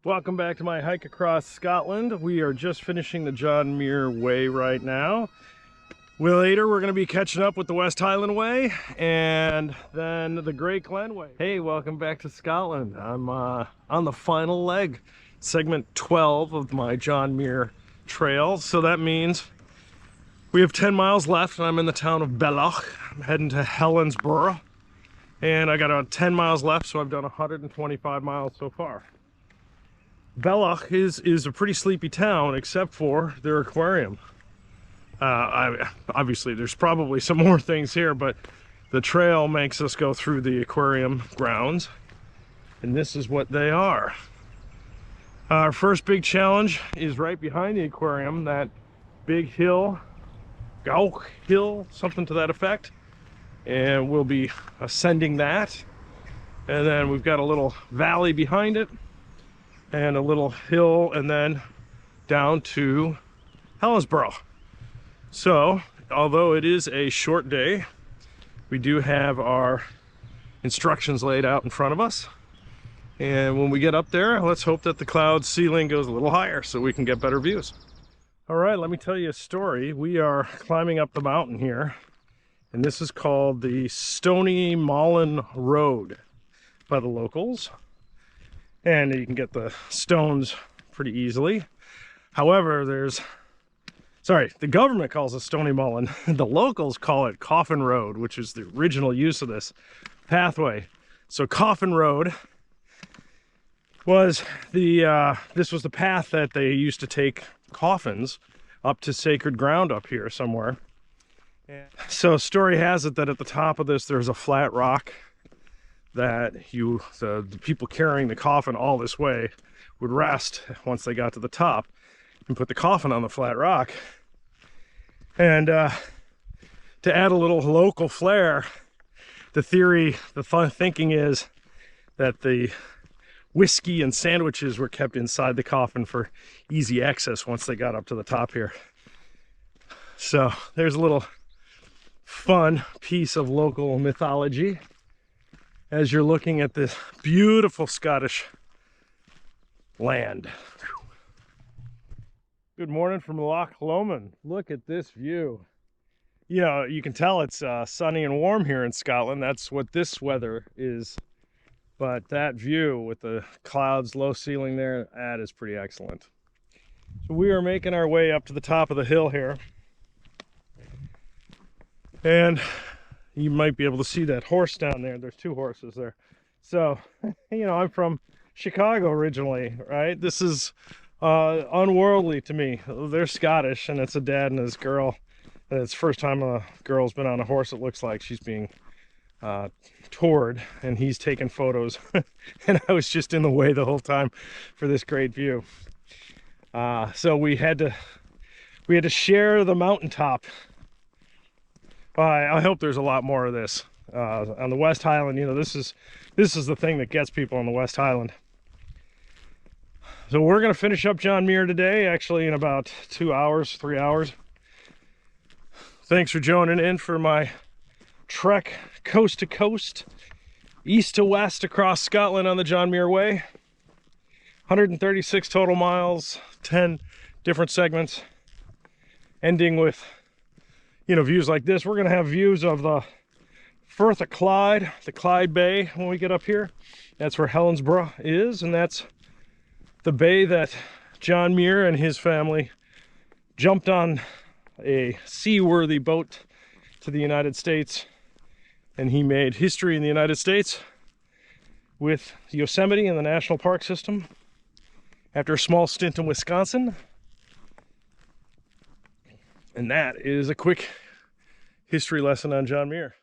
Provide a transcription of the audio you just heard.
Welcome back to my hike across Scotland. We are just finishing the John Muir Way right now. Later, we're going to be catching up with the West Highland Way and then the Great Glen Way. Hey, welcome back to Scotland. I'm on the final leg, segment 12 of my John Muir trail. So that means we have 10 miles left and I'm in the town of Balloch. I'm heading to Helensburgh and I got 10 miles left, so I've done 125 miles so far. Balloch is a pretty sleepy town except for their aquarium. Obviously there's probably some more things here, but the trail makes us go through the aquarium grounds, and this is what they are. Our first big challenge is right behind the aquarium, that big hill, Gauch Hill, something to that effect, and we'll be ascending that. And then we've got a little valley behind it and a little hill, and then down to Helensburgh. So, although it is a short day, we do have our instructions laid out in front of us. And when we get up there, let's hope that the cloud ceiling goes a little higher so we can get better views. All right, let me tell you a story. We are climbing up the mountain here, and this is called the Stony Mollin Road by the locals. And you can get the stones pretty easily. However, the government calls it Stony Mollin. The locals call it Coffin Road, which is the original use of this pathway. So Coffin Road was this was the path that they used to take coffins up to sacred ground up here somewhere. And so story has it that at the top of this, there's a flat rock that the people carrying the coffin all this way would rest once they got to the top and put the coffin on the flat rock. And to add a little local flair, the thinking is that the whiskey and sandwiches were kept inside the coffin for easy access once they got up to the top here. So there's a little fun piece of local mythology as you're looking at this beautiful Scottish land. Good morning from Loch Lomond. Look at this view. You know, you can tell it's sunny and warm here in Scotland. That's what this weather is. But that view with the clouds, low ceiling there, that is pretty excellent. So we are making our way up to the top of the hill here. And you might be able to see that horse down there. There's two horses there. So, you know, I'm from Chicago originally, right? This is unworldly to me. They're Scottish, and it's a dad and his girl. And it's the first time a girl's been on a horse. It looks like she's being toured, and he's taking photos. And I was just in the way the whole time for this great view. So we had to share the mountaintop. I hope there's a lot more of this on the West Highland. You know, this is the thing that gets people on the West Highland. So we're going to finish up John Muir today, actually in about 2 hours, 3 hours. Thanks for joining in for my trek coast to coast, east to west across Scotland on the John Muir Way. 136 total miles, 10 different segments, ending with, you know, views like this. We're going to have views of the Firth of Clyde, the Clyde Bay when we get up here. That's where Helensburgh is, and that's the bay that John Muir and his family jumped on a seaworthy boat to the United States, and he made history in the United States with Yosemite and the National Park System after a small stint in Wisconsin. And that is a quick history lesson on John Muir.